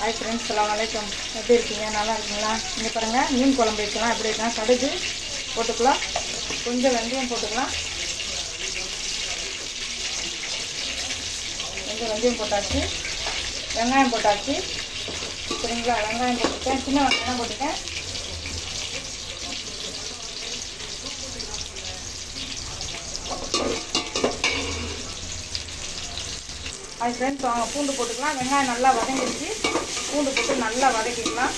Hi friends, அஸ்ஸலாமு அலைக்கும். எப்படி இருக்கீங்க? நல்லா இருக்கீங்களா? இங்கே பாருங்கள், மீன் குழம்பு வைக்கலாம். எப்படி வைக்கலாம்? கடுகு போட்டுக்கலாம், கொஞ்சம் வெந்தயம் போட்டுக்கலாம். கொஞ்சம் வெந்தயம் போட்டாச்சு, வெங்காயம் போட்டாச்சு. சரிங்களா? வெங்காயம் போட்டுருக்கேன், சின்ன வெங்காயம் போட்டுருக்கேன். ஹாய் ஃப்ரெண்ட்ஸ், வாங்க பூண்டு போட்டுக்கலாம். வெங்காயம் நல்லா வதங்கிடுச்சு, பூண்டு போட்டு நல்லா வதக்கிக்கலாம்.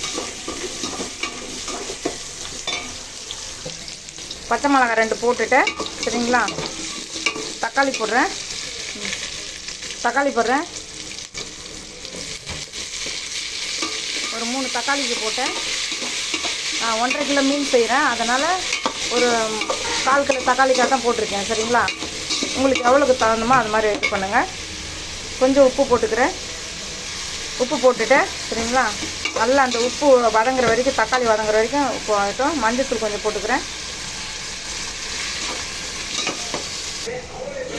பச்சை மிளகாய் 2 போட்டுட்டேன். சரிங்களா? தக்காளி போடுறேன். ஒரு 3 தக்காளிக்கு போட்டேன். 1.5 கிலோ மீன் செய்கிறேன், அதனால் ஒரு 1/4 கிலோ தக்காளிக்காக தான் போட்டிருக்கேன். சரிங்களா? உங்களுக்கு எவ்வளோக்கு தகுந்தமோ அது மாதிரி இது பண்ணுங்கள். கொஞ்சம் உப்பு போட்டுக்கிறேன். உப்பு போட்டுட்டேன். சரிங்களா? நல்லா அந்த உப்பு வதங்குற வரைக்கும், தக்காளி வதங்குற வரைக்கும் உப்பு ஆகட்டும். மஞ்சத்தூள் கொஞ்சம் போட்டுக்கிறேன்.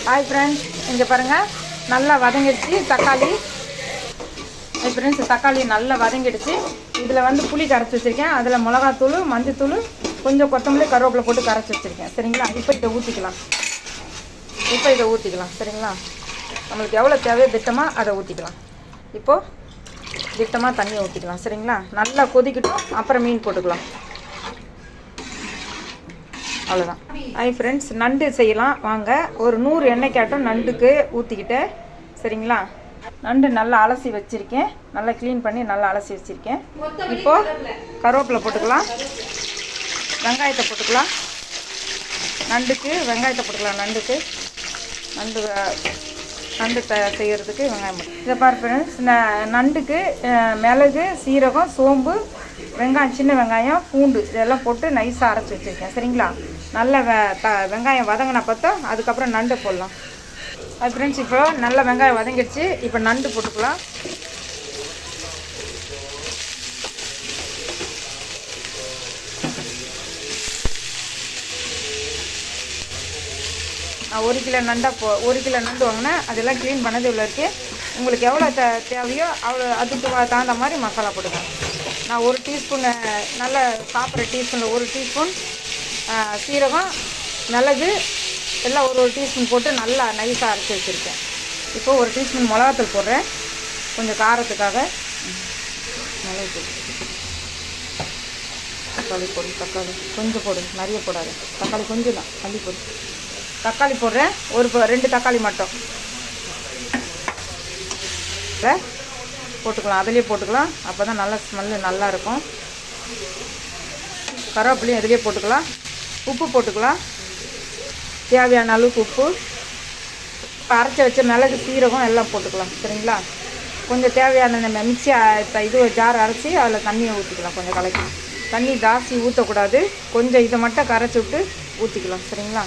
ஹாய் ஃப்ரெண்ட்ஸ், இங்கே பாருங்கள், நல்லா வதங்கிடுச்சு தக்காளி. ஹாய் ஃப்ரெண்ட்ஸ், தக்காளி நல்லா வதங்கிடுச்சு. இதில் புளி கரைச்சி வச்சுருக்கேன். அதில் மிளகாத்தூள், மஞ்சத்தூள், கொஞ்சம் கொத்தமல்லி, கருவேப்பிலை போட்டு கரைச்சி வச்சுருக்கேன். சரிங்களா? இப்போ இதை ஊற்றிக்கலாம். சரிங்களா? நம்மளுக்கு எவ்வளோ தேவையோ திட்டமாக அதை ஊற்றிக்கலாம். இப்போது திட்டமாக தண்ணியை ஊற்றிக்கலாம். சரிங்களா? நல்லா கொதிக்கட்டும், அப்புறம் மீன் போட்டுக்கலாம். அவ்வளோதான். ஹாய் ஃப்ரெண்ட்ஸ், நண்டு செய்யலாம் வாங்க. ஒரு 100 எண்ணெய் கேட்டோம் நண்டுக்கு ஊற்றிக்கிட்டு. சரிங்களா? நண்டு நல்லா அலசி வச்சுருக்கேன், நல்லா க்ளீன் பண்ணி நல்லா அலசி வச்சுருக்கேன். இப்போது கருவேப்பிலை போட்டுக்கலாம், வெங்காயத்தை போட்டுக்கலாம். நண்டுக்கு வெங்காயத்தை போட்டுக்கலாம். நண்டு செய்கிறதுக்கு வெங்காயம். இதை பாரு ஃப்ரெண்ட்ஸ், நண்டுக்கு மிளகு, சீரகம், சோம்பு, வெங்காயம், சின்ன வெங்காயம், பூண்டு இதெல்லாம் போட்டு நைஸாக அரைச்சி வச்சுருக்கேன். சரிங்களா? நல்ல வெங்காயம் வதங்கின பார்த்தா அதுக்கப்புறம் நண்டு போடலாம். அது ஃப்ரெண்ட்ஸ், இப்போ நல்ல வெங்காயம் வதங்கிடுச்சு. இப்போ நண்டு போட்டுக்கலாம். நான் 1 கிலோ நண்டு வாங்கினேன். அதெல்லாம் க்ளீன் பண்ணது இவ்வளோ இருக்குது. உங்களுக்கு எவ்வளோ தேவையோ அவ்வளோ அதுக்கு தகுந்த மாதிரி மசாலா போட்டுக்கேன். நான் 1 டீஸ்பூன், நல்ல சாப்பிட்ற டீஸ்பூனில் 1 டீஸ்பூன் சீரகம், மிளகு எல்லாம் ஒரு டீஸ்பூன் போட்டு நல்லா நைஸாக அரைச்சி வச்சுருக்கேன். இப்போது 1 டீஸ்பூன் மிளகாத்தூள் போடுறேன், கொஞ்சம் காரத்துக்காக. மிளகுத்தூள், தக்காளி கொஞ்சம் போடு, நிறைய போடாது. தக்காளி கொஞ்சம் தான், அள்ளி போடு. தக்காளி போடுறேன், 2 தக்காளி மட்டும் போட்டுக்கலாம். அதிலே போட்டுக்கலாம், அப்போ தான் நல்ல ஸ்மெல்லு நல்லாயிருக்கும். கருவேப்பிலையும் அதிலே போட்டுக்கலாம். உப்பு போட்டுக்கலாம், தேவையான அளவுக்கு உப்பு. அரைச்சி வச்ச மிளகு, சீரகம் எல்லாம் போட்டுக்கலாம். சரிங்களா? கொஞ்சம் தேவையான நம்ம மிக்ஸி இது ஜார் அரைச்சி அதில் தண்ணியை ஊற்றிக்கலாம். கொஞ்சம் கலக்கி, தண்ணி ஜாஸ்தி ஊற்றக்கூடாது, கொஞ்சம் இதை மட்டும் கரைச்சி விட்டு ஊற்றிக்கலாம். சரிங்களா?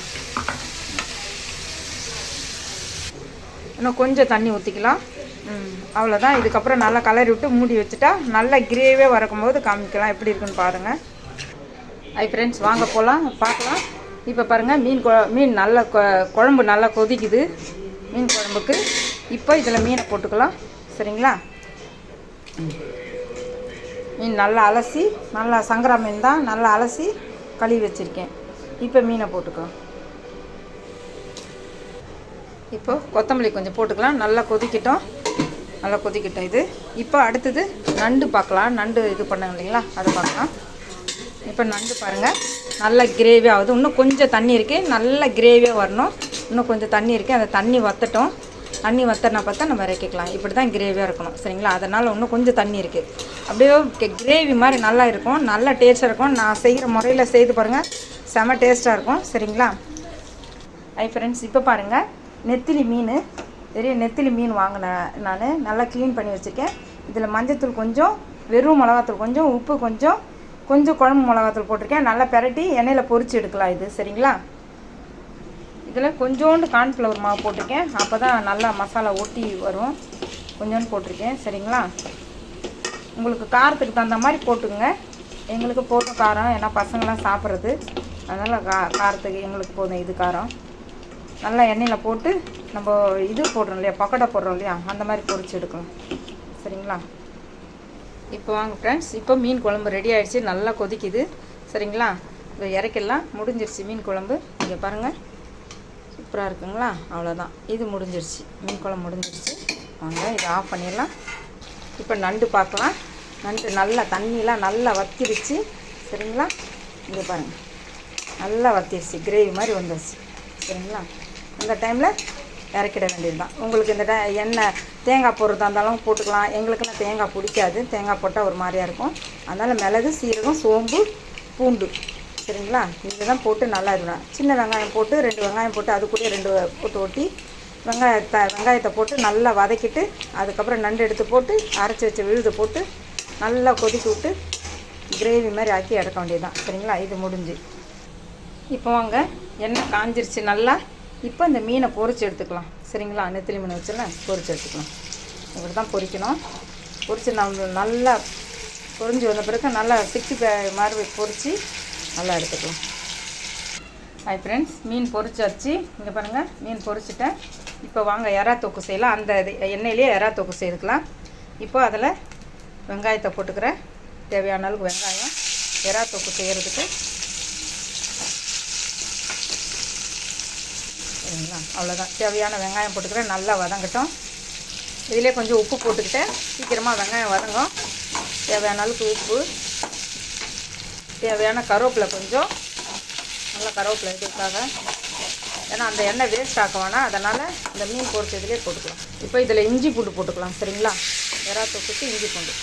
இன்னும் கொஞ்சம் தண்ணி ஊற்றிக்கலாம். அவ்வளோதான். இதுக்கப்புறம் நல்லா கலரி விட்டு மூடி வச்சுட்டா நல்லா கிரேவியாக வரக்கும்போது காமிக்கலாம். எப்படி இருக்குன்னு பாருங்கள். ஹாய் ஃப்ரெண்ட்ஸ், வாங்க போகலாம், பார்க்கலாம். இப்போ பாருங்கள், மீன் நல்லா குழம்பு நல்லா கொதிக்குது மீன் குழம்புக்கு. இப்போ இதில் மீனை போட்டுக்கலாம். சரிங்களா? மீன் நல்லா அலசி, நல்லா சங்கரா மீன் தான், நல்லா அலசி கழுவி வச்சுருக்கேன். இப்போ மீனை போட்டுக்கலாம். இப்போது கொத்தமல்லி கொஞ்சம் போட்டுக்கலாம். நல்லா கொதிக்கட்டும். இது. இப்போ அடுத்தது நண்டு பார்க்கலாம். நண்டு இது பண்ணாங்க இல்லைங்களா, அதை பார்க்கலாம். இப்போ நண்டு பாருங்கள், நல்லா கிரேவியாக ஆகுது. இன்னும் கொஞ்சம் தண்ணி இருக்குது, நல்லா கிரேவியாக வரணும். இன்னும் கொஞ்சம் தண்ணி இருக்குது, அந்த தண்ணி வற்றட்டும். தண்ணி வற்றினா பார்த்தா நம்ம இறக்கிக்கலாம். இப்படி தான் கிரேவியாக இருக்கணும். சரிங்களா? அதனால் இன்னும் கொஞ்சம் தண்ணி இருக்குது. அப்படியே கிரேவி மாதிரி நல்லா இருக்கும், நல்லா டேஸ்ட்டாக இருக்கும். நான் செய்கிற முறையில் செய்து பாருங்கள், செம டேஸ்ட்டாக இருக்கும். சரிங்களா? ஹை ஃப்ரெண்ட்ஸ், இப்போ பாருங்கள், நெத்திலி மீன் வாங்கினேன் நான். நல்லா க்ளீன் பண்ணி வச்சுருக்கேன். இதில் மஞ்சத்தூள் கொஞ்சம், வெறும் மிளகாத்தூள் கொஞ்சம், உப்பு கொஞ்சம் குழம்பு மிளகாத்தூள் போட்டிருக்கேன். நல்லா பெரட்டி எண்ணெயில் பொரித்து எடுக்கலாம் இது. சரிங்களா? இதில் கொஞ்சோண்டு கார்ன்ஃப்ளவர் மாவு போட்டிருக்கேன், அப்போ தான் நல்லா மசாலா ஒட்டி வரும். கொஞ்சோண்டு போட்டிருக்கேன். சரிங்களா? உங்களுக்கு காரத்துக்கு தகுந்த மாதிரி போட்டுங்க. எங்களுக்கு போதும் காரம், ஏன்னா பசங்களாம் சாப்பிட்றது, அதனால் காரத்துக்கு எங்களுக்கு போதும் இது காரம். நல்லா எண்ணெயில் போட்டு நம்ம இது போடுறோம் இல்லையா, பக்கோடா போடுறோம் இல்லையா, அந்த மாதிரி பொரிச்சு எடுக்கலாம். சரிங்களா? இப்போ வாங்க ஃப்ரெண்ட்ஸ், இப்போ மீன் குழம்பு ரெடி ஆகிடுச்சு, நல்லா கொதிக்குது. சரிங்களா, இப்போ இறக்கிடலாம். முடிஞ்சிருச்சு மீன் குழம்பு. இங்கே பாருங்கள், சூப்பராக இருக்குங்களா? அவ்வளோதான், இது முடிஞ்சிருச்சு, மீன் குழம்பு முடிஞ்சிருச்சு. வாங்க இதை ஆஃப் பண்ணிடலாம். இப்போ நண்டு பார்க்கலாம். நண்டு நல்லா தண்ணியெலாம் நல்லா வத்திடுச்சு. சரிங்களா, இங்கே பாருங்கள், நல்லா வத்திடுச்சு, கிரேவி மாதிரி வந்துடுச்சு. சரிங்களா, இந்த டைமில் இறக்கிட வேண்டியது தான். உங்களுக்கு இந்த எண்ணெய் தேங்காய் போடுறதா இருந்தாலும் போட்டுக்கலாம். எங்களுக்கெல்லாம் தேங்காய் பிடிக்காது, தேங்காய் போட்டால் ஒரு மாதிரியாக இருக்கும். அதனால் மிளகு, சீரகம், சோம்பு, பூண்டு, சரிங்களா, இதுதான் போட்டு நல்லா இருக்கணும். சின்ன வெங்காயம் போட்டு 2 வெங்காயம் போட்டு அது கூட 2 போட்டு ஒட்டி வெங்காயத்தை போட்டு நல்லா வதக்கிட்டு அதுக்கப்புறம் நண்டு எடுத்து போட்டு அரைச்சி வச்ச விழுதை போட்டு நல்லா கொதிக்க விட்டு கிரேவி மாதிரி ஆக்கி எடுக்க வேண்டியது தான். சரிங்களா, இது முடிஞ்சு. இப்போ வாங்க, எண்ணெய் காஞ்சிருச்சு நல்லா. இப்போ இந்த மீனை பொரிச்சு எடுத்துக்கலாம். சரிங்களா, நெத்திலி மீன் வச்சுலாம் பொரிச்சு எடுத்துக்கலாம். இப்படி தான் பொரிக்கணும். பொரிச்சு நம்ம நல்லா பொரிஞ்சு வந்த பிறகு நல்லா 60 மாதிரி பொரித்து நல்லா எடுத்துக்கலாம். ஹாய் ஃப்ரெண்ட்ஸ், மீன் பொரிச்சாச்சு. இங்கே பாருங்கள், மீன் பொரிச்சிட்டேன். இப்போ வாங்க எறா தொக்கு செய்யலாம். அந்த எண்ணெயிலே எறா தொக்கு செய்துக்கலாம். இப்போ அதில் வெங்காயத்தை போட்டுக்கிறேன், தேவையான அளவுக்கு வெங்காயம் எறா தொக்கு செய்கிறதுக்கு. சரிங்களா, அவ்வளோதான், தேவையான வெங்காயம் போட்டுக்கிறேன், நல்லா வதங்கட்டும். இதிலே கொஞ்சம் உப்பு போட்டுக்கிட்டேன், சீக்கிரமாக வெங்காயம் வதங்கும். தேவையான அளவுக்கு உப்பு, தேவையான கருவேப்பிலை, கொஞ்சம் நல்லா கருவேப்பிலை இதுக்காக, ஏன்னா அந்த எண்ணெய் வேஸ்ட் ஆக்க வேணாம். அதனால் இந்த மீன் பொரிச்சதுலேயே போட்டுக்கலாம். இப்போ இதில் இஞ்சி பூண்டு போட்டுக்கலாம். சரிங்களா, எறா தொக்குக்கு இஞ்சி பூண்டு.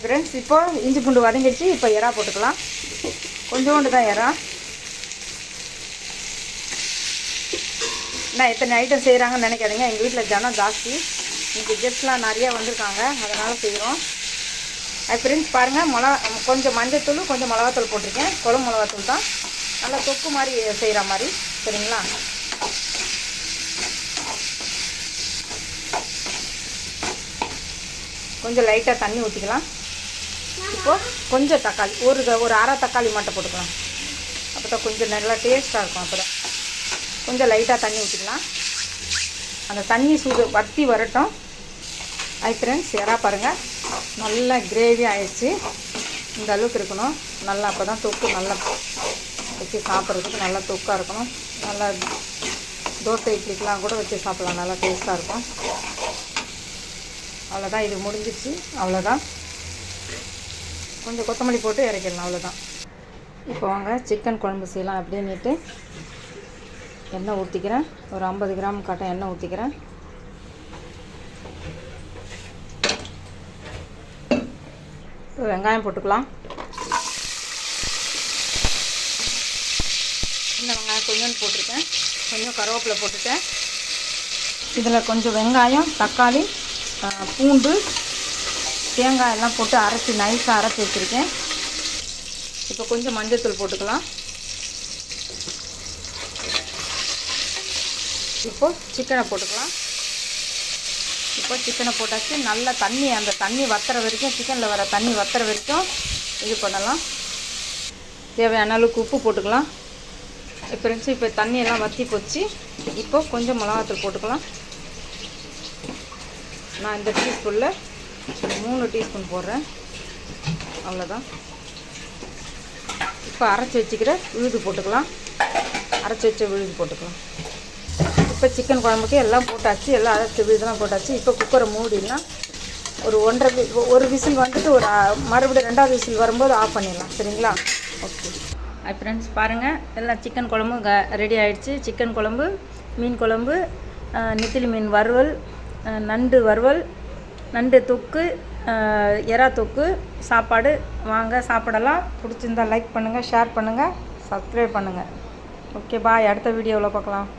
ஃப்ரெண்ட்ஸ், இப்போ இஞ்சி பூண்டு வதங்கிடுச்சு. இப்போ எறா போட்டுக்கலாம். கொஞ்சோண்டு தான் எறா. நான் எத்தனை ஐட்டம் செய்கிறாங்கன்னு நினைக்காதீங்க, எங்கள் வீட்டில் ஜனம் ஜாஸ்தி, இன்றைக்கி கெஸ்ட்லாம் நிறையா வந்திருக்காங்க, அதனால் செய்கிறோம். ஃப்ரெண்ட்ஸ் பாருங்கள், கொஞ்சம் மஞ்சத்தூள், கொஞ்சம் மிளகாத்தூள் போட்டிருக்கேன். குழம்பு மிளகாத்தூள் தான், நல்லா தொக்கு மாதிரி செய்கிற மாதிரி. சரிங்களா, கொஞ்சம் லைட்டாக தண்ணி ஊற்றிக்கலாம். இப்போது கொஞ்சம் தக்காளி, ஒரு அரை தக்காளி மட்டும் போட்டுக்கலாம். அப்போ தான் கொஞ்சம் நல்லா டேஸ்ட்டாக இருக்கும். அப்போ தான் கொஞ்சம் லைட்டாக தண்ணி ஊற்றிக்கலாம். அந்த தண்ணி சூடு வற்றி வரட்டும். ஃப்ரெண்ட்ஸ், எறா பாருங்கள், நல்லா கிரேவி ஆயிடுச்சு. இந்த அளவுக்கு இருக்கணும் நல்லா. அப்போ தான் தொக்கு நல்லா வச்சு சாப்பிட்றதுக்கு நல்லா தொக்காக இருக்கணும். நல்லா தோசை இட்லிக்கெலாம் கூட வச்சு சாப்பிட்லாம், நல்லா டேஸ்ட்டாக இருக்கும். அவ்வளோதான், இது முடிஞ்சிச்சு. அவ்வளோதான், கொஞ்சம் கொத்தமல்லி போட்டு இறக்கிடலாம். அவ்வளோதான். இப்போ வாங்க சிக்கன் குழம்பு செய்யலாம். அப்படின்னுட்டு எண்ணெய் ஊற்றிக்கிறேன். ஒரு 50 கிராம் காட்டம் எண்ணெய் ஊற்றிக்கிறேன். இப்போ வெங்காயம் போட்டுக்கலாம். சின்ன வெங்காயம் கொஞ்சம் போட்டிருக்கேன், கொஞ்சம் கருவேப்பிலை போட்டுட்டேன். இதில் கொஞ்சம் வெங்காயம், தக்காளி, பூண்டு, தேங்காய் எல்லாம் போட்டு அரைச்சி நைஸாக அரைச்சி வச்சுருக்கேன். இப்போ கொஞ்சம் மஞ்சள்தூள் போட்டுக்கலாம். இப்போது சிக்கனை போட்டுக்கலாம். இப்போ சிக்கனை போட்டாச்சு. நல்லா தண்ணி, அந்த தண்ணி வத்துற வரைக்கும், சிக்கனில் வர தண்ணி வத்துற வரைக்கும் இது பண்ணலாம். தேவையான அளவுக்கு உப்பு போட்டுக்கலாம். இப்போ தண்ணியெல்லாம் வற்றி போச்சு. இப்போ கொஞ்சம் மிளகாத்தூள் போட்டுக்கலாம். நான் இந்த டீஸ்பூனில் 3 டீஸ்பூன் போடுறேன். அவ்வளோதான். இப்போ அரைச்சி வச்சுக்கிற விழுது போட்டுக்கலாம். அரைச்சி வச்ச விழுது போட்டுக்கலாம். இப்போ சிக்கன் குழம்புக்கு எல்லாம் போட்டாச்சு, எல்லாம் அரைச்சி விழுதெல்லாம் போட்டாச்சு. இப்போ குக்கரை மூடிடலாம். ஒரு விசில் வந்துட்டு மறுபடியும் 2வது விசில் வரும்போது ஆஃப் பண்ணிடலாம். சரிங்களா, ஓகே. ஃப்ரெண்ட்ஸ் பாருங்கள், எல்லாம் சிக்கன் குழம்பு ரெடி ஆகிடுச்சு. சிக்கன் குழம்பு, மீன் குழம்பு, நெத்திலி மீன் வறுவல், நண்டு வறுவல், நண்டு தொக்கு, எறா தொக்கு, சாப்பாடு. வாங்க சாப்பிடலாம். பிடிச்சிருந்தால் லைக் பண்ணுங்கள், ஷேர் பண்ணுங்கள், சப்ஸ்கிரைப் பண்ணுங்கள். ஓகே, பாய். அடுத்த வீடியோவில் பார்க்கலாம்.